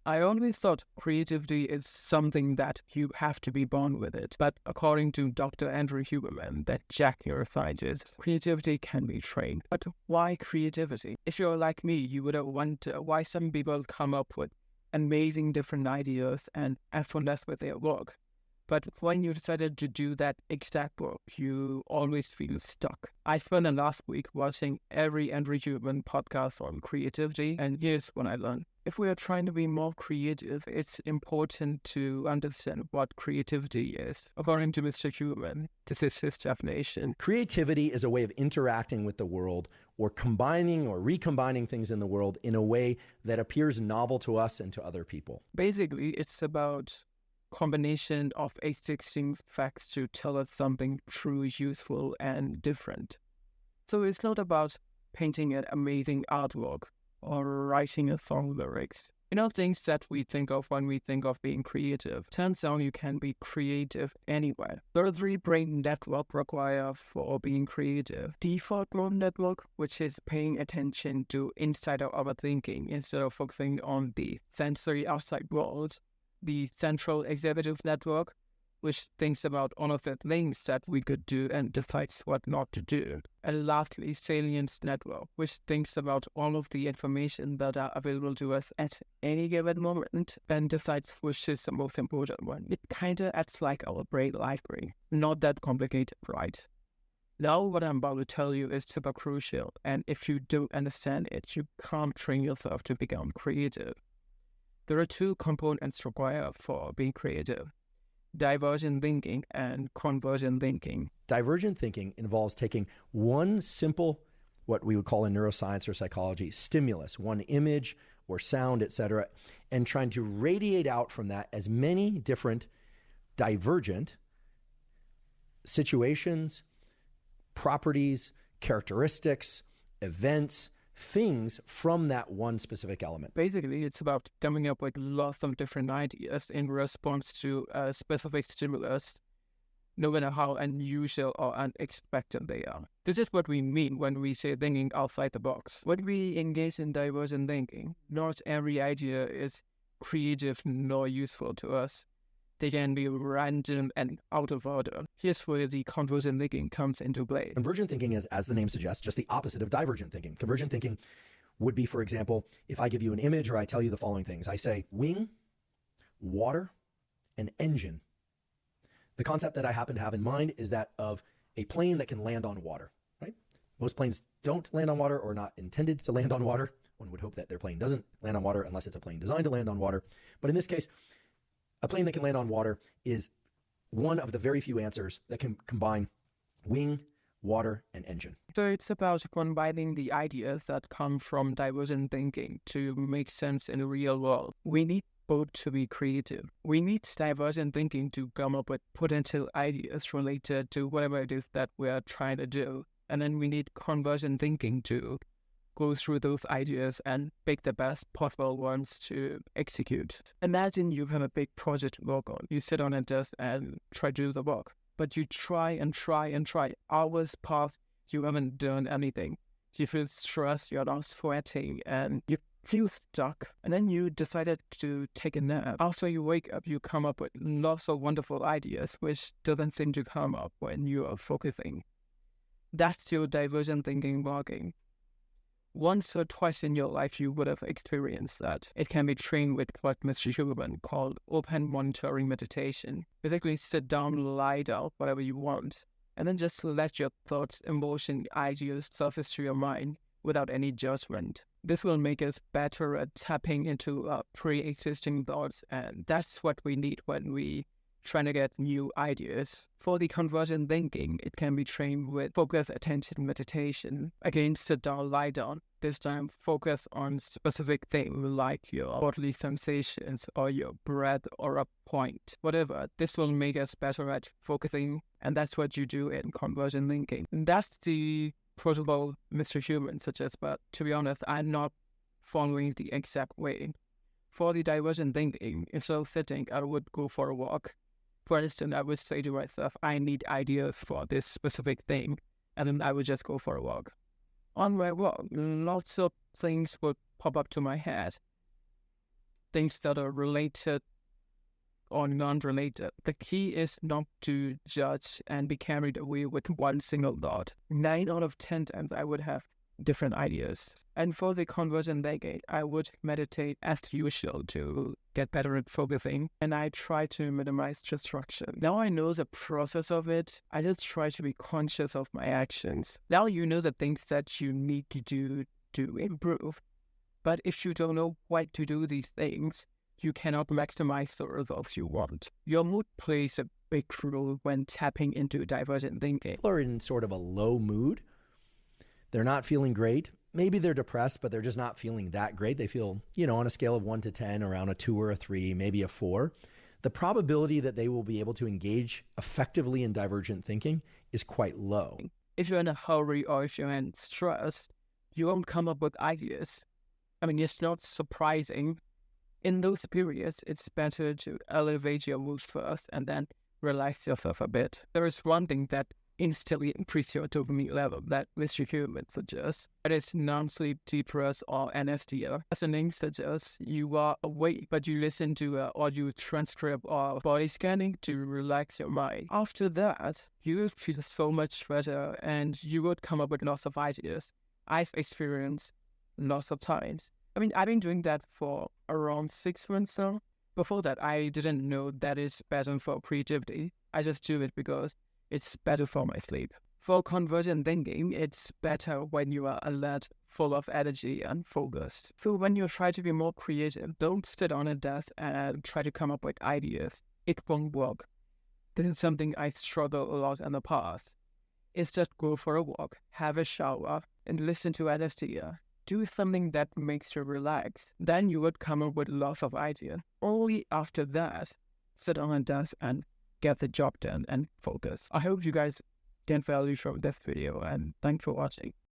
I always thought creativity is something that you have to be born with it. But according to Dr. Andrew Huberman, that Jack neuroscientist, creativity can be trained. But why creativity? If you're like me, you would wonder why some people come up with amazing different ideas and effortless with their work. But when you decided to do that exact work, you always feel stuck. I spent the last week watching every Andrew Huberman podcast on creativity, and here's what I learned. If we are trying to be more creative, it's important to understand what creativity is. According to Mr. Huberman, this is his definition. Creativity is a way of interacting with the world or combining or recombining things in the world in a way that appears novel to us and to other people. Basically, it's about combination of existing facts to tell us something truly useful and different. So it's not about painting an amazing artwork or writing a song lyrics. Things that we think of when we think of being creative. Turns out you can be creative anywhere. There are 3 brain networks required for being creative. Default mode network, which is paying attention to inside of our thinking instead of focusing on the sensory outside world. The central executive network, which thinks about all of the things that we could do and decides what not to do. And lastly, salience network, which thinks about all of the information that are available to us at any given moment and decides which is the most important one. It kind of acts like our brain library. Not that complicated, right? Now what I'm about to tell you is super crucial, and if you don't understand it, you can't train yourself to become creative. There are 2 components required for being creative: divergent thinking and convergent thinking. Divergent thinking involves taking one simple, what we would call in neuroscience or psychology, stimulus, one image or sound, etc., and trying to radiate out from that as many different divergent situations, properties, characteristics, events, things from that one specific element. Basically, it's about coming up with lots of different ideas in response to a specific stimulus, no matter how unusual or unexpected they are. This is what we mean when we say thinking outside the box. When we engage in divergent thinking, not every idea is creative nor useful to us. They can be random and out of order. Here's where the convergent thinking comes into play. Convergent thinking is, as the name suggests, just the opposite of divergent thinking. Convergent thinking would be, for example, if I give you an image or I tell you the following things. I say wing, water, and engine. The concept that I happen to have in mind is that of a plane that can land on water, right? Most planes don't land on water or not intended to land on water. One would hope that their plane doesn't land on water unless it's a plane designed to land on water. But in this case, a plane that can land on water is one of the very few answers that can combine wing, water, and engine. So it's about combining the ideas that come from divergent thinking to make sense in the real world. We need both to be creative. We need divergent thinking to come up with potential ideas related to whatever it is that we are trying to do. And then we need convergent thinking to go through those ideas and pick the best possible ones to execute. Imagine you have a big project to work on. You sit on a desk and try to do the work, but you try and try and try. Hours pass, you haven't done anything. You feel stressed, you're not sweating, and you feel stuck. And then you decided to take a nap. After you wake up, you come up with lots of wonderful ideas, which doesn't seem to come up when you are focusing. That's your divergent thinking working. Once or twice in your life, you would have experienced that. It can be trained with what Mr. Huberman called open monitoring meditation. Basically, sit down, lie down, whatever you want, and then just let your thoughts, emotions, ideas surface to your mind without any judgment. This will make us better at tapping into pre-existing thoughts, and that's what we need when we trying to get new ideas. For the convergent thinking, it can be trained with focus attention meditation. Again, sit down, lie down. This time, focus on specific things like your bodily sensations or your breath or a point. Whatever, this will make us better at focusing, and that's what you do in convergent thinking. And that's the protocol Mr. Huberman suggests, but to be honest, I'm not following the exact way. For the divergent thinking, instead of sitting, I would go for a walk. For instance, I would say to myself, I need ideas for this specific thing, and then I would just go for a walk. On my walk, lots of things would pop up to my head. things that are related or non-related. The key is not to judge and be carried away with one single thought. 9 out of 10 times I would have different ideas. And for the conversion decade, I would meditate as usual to get better at focusing, and I try to minimize distraction. Now I know the process of it. I just try to be conscious of my actions. Now you know the things that you need to do to improve. But if you don't know what to do these things, you cannot maximize the results you want. Your mood plays a big role when tapping into divergent thinking. People are in sort of a low mood. They're not feeling great. Maybe they're depressed, but they're just not feeling that great. They feel, on a scale of 1 to 10, around a 2 or a 3, maybe a 4. The probability that they will be able to engage effectively in divergent thinking is quite low. If you're in a hurry or if you're in stress, you won't come up with ideas. I mean, it's not surprising. In those periods, it's better to elevate your mood first and then relax yourself a bit. There is one thing that instantly increase your dopamine level that Mr. Huberman suggests. It is non-sleep depress or NSDR. As the name suggests, you are awake, but you listen to audio transcript or body scanning to relax your mind. After that, you will feel so much better and you would come up with lots of ideas. I've experienced lots of times. I mean, I've been doing that for around 6 months now. Before that, I didn't know that is better for creativity. I just do it because it's better for my sleep. For convergent thinking, it's better when you are alert, full of energy and focused. So when you try to be more creative, don't sit on a desk and try to come up with ideas. It won't work. This is something I struggled a lot in the past. It's just go for a walk, have a shower, and listen to NSDR. Do something that makes you relax. Then you would come up with lots of ideas. Only after that, sit on a desk and get the job done and focus. I hope you guys get value from this video and thanks for watching.